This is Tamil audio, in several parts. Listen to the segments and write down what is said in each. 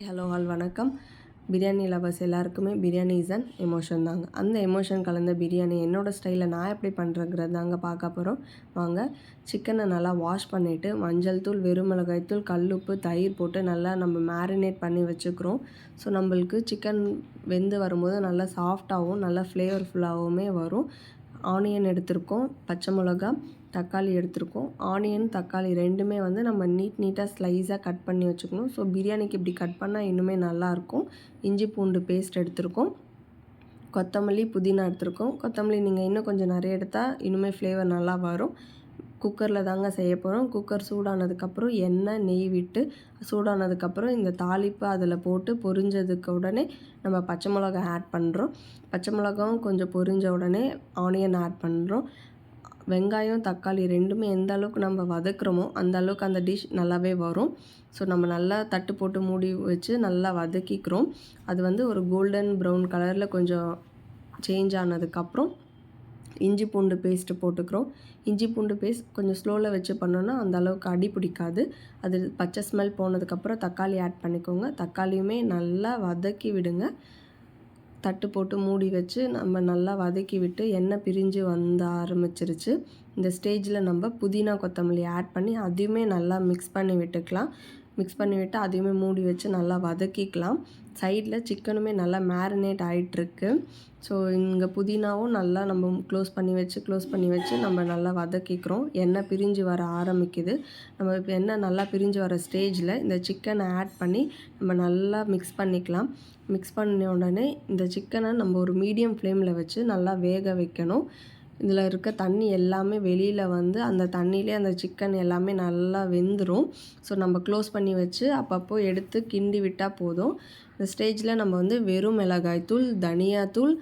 ஹலோ ஆல் வணக்கம். பிரியாணி லவர்ஸ் எல்லாருக்குமே பிரியாணி இஸ் அன் எமோஷன் தாங்க. அந்த எமோஷன் கலந்த பிரியாணி என்னோடய ஸ்டைலில் நான் எப்படி பண்ணுறேங்கிறது தாங்க பார்க்க போகிறோம். வாங்க. சிக்கனை நல்லா வாஷ் பண்ணிவிட்டு மஞ்சள் தூள், வெறுமிளகாய் தூள், கல்லுப்பு, தயிர் போட்டு நல்லா நம்ம மேரினேட் பண்ணி வச்சுக்கிறோம். ஸோ நம்மளுக்கு சிக்கன் வெந்து வரும்போது நல்லா சாஃப்டாகவும் நல்லா ஃப்ளேவர்ஃபுல்லாகவுமே வரும். ஆனியன் எடுத்திருக்கோம், பச்சை மிளகா, தக்காளி எடுத்திருக்கோம். ஆனியன், தக்காளி ரெண்டுமே நம்ம நீட்டாக ஸ்லைஸாக கட் பண்ணி வச்சுக்கணும். ஸோ பிரியாணிக்கு இப்படி கட் பண்ணால் இன்னுமே நல்லாயிருக்கும். இஞ்சி பூண்டு பேஸ்ட் எடுத்திருக்கோம். கொத்தமல்லி, புதினா எடுத்திருக்கோம். கொத்தமல்லி நீங்கள் இன்னும் கொஞ்சம் நிறைய எடுத்தால் இன்னுமே ஃப்ளேவர் நல்லா வரும். குக்கரில் தாங்க செய்ய போகிறோம். குக்கர் சூடானதுக்கப்புறம் எண்ணெய், நெய் விட்டு சூடானதுக்கப்புறம் இந்த தாளிப்பு அதில் போட்டு பொரிஞ்சதுக்கு உடனே நம்ம பச்சை மிளகா ஆட் பண்ணுறோம். பச்சை மிளகாவும் கொஞ்சம் பொரிஞ்ச உடனே ஆனியன் ஆட் பண்ணுறோம். வெங்காயம், தக்காளி ரெண்டுமே எந்த அளவுக்கு நம்ம வதக்குறோமோ அந்த அளவுக்கு அந்த டிஷ் நல்லாவே வரும். ஸோ நம்ம நல்லா தட்டு போட்டு மூடி வச்சு நல்லா வதக்கிக்கிறோம். அது ஒரு கோல்டன் ப்ரௌன் கலரில் கொஞ்சம் சேஞ்ச் ஆனதுக்கப்புறம் இஞ்சி பூண்டு பேஸ்ட்டு போட்டுக்கிறோம். இஞ்சி பூண்டு பேஸ்ட் கொஞ்சம் ஸ்லோவில் வச்சு பண்ணோன்னா அந்த அளவுக்கு அடி பிடிக்காது. அது பச்சை ஸ்மெல் போனதுக்கப்புறம் தக்காளி ஆட் பண்ணிக்கோங்க. தக்காளியுமே நல்லா வதக்கி விடுங்க. தட்டு போட்டு மூடி வச்சு நம்ம நல்லா வதக்கி விட்டு எண்ணெய் பிரிஞ்சு ஆரம்பிச்சிருச்சு. இந்த ஸ்டேஜில் நம்ம புதினா, கொத்தமல்லி ஆட் பண்ணி அதையுமே நல்லா மிக்ஸ் பண்ணி விட்டுக்கலாம். மிக்ஸ் பண்ணி விட்டு அதையுமே மூடி வச்சு நல்லா வதக்கிக்கலாம். சைடில் சிக்கனுமே நல்லா மேரினேட் ஆகிட்டுருக்கு. ஸோ இங்கே புதினாவும் நல்லா நம்ம க்ளோஸ் பண்ணி வச்சு நம்ம நல்லா வதக்கிக்கிறோம். எண்ணெய் பிரிஞ்சு வர ஆரம்பிக்குது. நம்ம இப்போ எண்ணெய் நல்லா பிரிஞ்சு வர ஸ்டேஜில் இந்த சிக்கனை ஆட் பண்ணி நம்ம நல்லா மிக்ஸ் பண்ணிக்கலாம். மிக்ஸ் பண்ண உடனே இந்த சிக்கனை நம்ம ஒரு மீடியம் ஃப்ளேமில் வச்சு நல்லா வேக வைக்கணும். இதில் இருக்க தண்ணி எல்லாமே வெளியில் அந்த தண்ணியிலே அந்த சிக்கன் எல்லாமே நல்லா வெந்துடும். ஸோ நம்ம க்ளோஸ் பண்ணி வச்சு அப்பப்போ எடுத்து கிண்டி விட்டால் போதும். இந்த ஸ்டேஜில் நம்ம வெறும் மிளகாய்த்தூள், தனியாத்தூள்,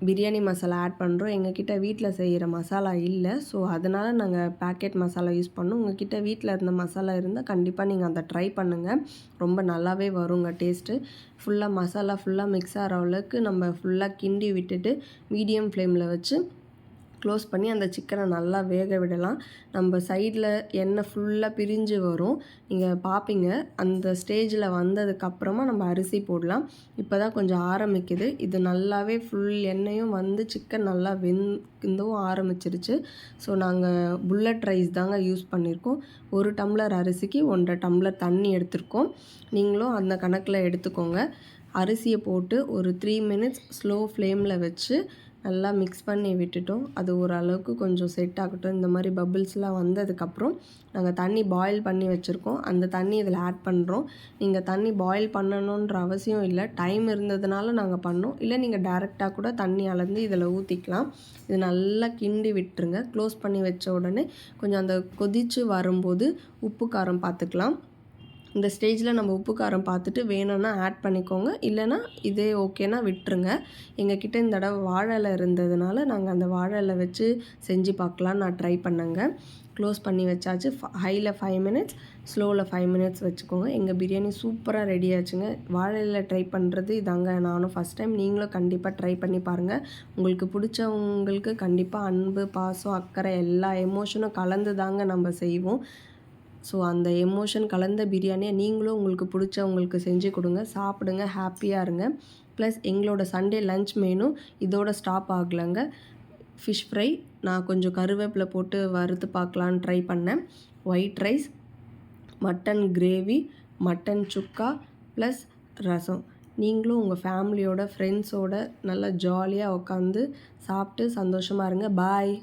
பிரியாணி மசாலா ஆட் பண்ணுறோம். எங்ககிட்ட வீட்டில் செய்கிற மசாலா இல்லை. ஸோ அதனால் நாங்கள் பேக்கெட் மசாலா யூஸ் பண்ணோம். உங்கள்கிட்ட வீட்டில் இருந்த மசாலா இருந்தால் கண்டிப்பாக நீங்கள் அதை ட்ரை பண்ணுங்கள். ரொம்ப நல்லாவே வருங்க டேஸ்ட்டு. ஃபுல்லாக மசாலா ஃபுல்லாக மிக்ஸ் ஆகிற அளவுக்கு நம்ம ஃபுல்லாக கிண்டி விட்டுட்டு மீடியம் ஃப்ளேமில் வச்சு க்ளோஸ் பண்ணி அந்த சிக்கனை நல்லா வேக விடலாம். நம்ம சைடில் எண்ணெய் ஃபுல்லாக பிரிஞ்சு வரும். நீங்கள் பார்ப்பீங்க. அந்த ஸ்டேஜில் வந்ததுக்கப்புறமா நம்ம அரிசி போடலாம். இப்போ தான் கொஞ்சம் ஆரம்பிக்குது. இது நல்லாவே ஃபுல் எண்ணெயும் சிக்கன் நல்லா வெந்தும் ஆரம்பிச்சிருச்சு. ஸோ நாங்கள் புல்லட் ரைஸ் தாங்க யூஸ் பண்ணியிருக்கோம். 1 டம்ளர் அரிசிக்கு 1.5 டம்ளர் தண்ணி எடுத்திருக்கோம். நீங்களும் அந்த கணக்கில் எடுத்துக்கோங்க. அரிசியை போட்டு ஒரு 3 மினிட்ஸ் ஸ்லோ ஃப்ளேமில் வச்சு நல்லா மிக்ஸ் பண்ணி விட்டுட்டோம். அது ஓரளவுக்கு கொஞ்சம் செட் ஆகட்டும். இந்த மாதிரி பபிள்ஸ்லாம் வந்ததுக்கப்புறம் நாங்கள் தண்ணி பாயில் பண்ணி வச்சுருக்கோம். அந்த தண்ணி இதில் ஆட் பண்ணுறோம். நீங்கள் தண்ணி பாயில் பண்ணணுன்ற அவசியம் இல்லை. டைம் இருந்ததுனால நாங்கள் பண்ணோம். இல்லை நீங்கள் டைரெக்டாக கூட தண்ணி அளந்து இதில் ஊற்றிக்கலாம். இது நல்லா கிண்டி விட்டுருங்க. க்ளோஸ் பண்ணி வச்ச உடனே கொஞ்சம் அந்த கொதித்து வரும்போது உப்பு காரம் பார்த்துக்கலாம். இந்த ஸ்டேஜில் நம்ம உப்பு காரம் பார்த்துட்டு வேணும்னா ஆட் பண்ணிக்கோங்க. இல்லைனா இதே ஓகேனா விட்டுருங்க. எங்ககிட்ட இந்த தடவை வாழை இலை இருந்ததுனால நாங்கள் அந்த வாழை இலை வச்சு செஞ்சு பார்க்கலான்னு நான் ட்ரை பண்ணேங்க. க்ளோஸ் பண்ணி வச்சாச்சு. ஹையில் 5 மினிட்ஸ், ஸ்லோவில் 5 மினிட்ஸ் வச்சுக்கோங்க. எங்கள் பிரியாணி சூப்பராக ரெடி ஆச்சுங்க. வாழை இலை ட்ரை பண்ணுறது இதாங்க நானும் ஃபஸ்ட் டைம். நீங்களும் கண்டிப்பாக ட்ரை பண்ணி பாருங்கள். உங்களுக்கு பிடிச்சவங்களுக்கு கண்டிப்பாக அன்பு, பாசம், அக்கறை எல்லா எமோஷனும் கலந்து தாங்க நம்ம செய்வோம். ஸோ அந்த எமோஷன் கலந்த பிரியாணியை நீங்களும் உங்களுக்கு பிடிச்சவங்களுக்கு செஞ்சு கொடுங்க. சாப்பிடுங்க, ஹாப்பியாக இருங்க. ப்ளஸ் எங்களோட சண்டே லன்ச் மெனு இதோட ஸ்டாப் ஆகலைங்க. ஃபிஷ் ஃப்ரை நான் கொஞ்சம் கருவேப்பிலை போட்டு வறுத்து பார்க்கலான்னு ட்ரை பண்ணேன். White rice, mutton gravy, mutton chukka plus rasam. நீங்களும் உங்கள் ஃபேமிலியோட, ஃப்ரெண்ட்ஸோட நல்லா ஜாலியாக உட்காந்து சாப்பிட்டு சந்தோஷமாக இருங்க. பாய்.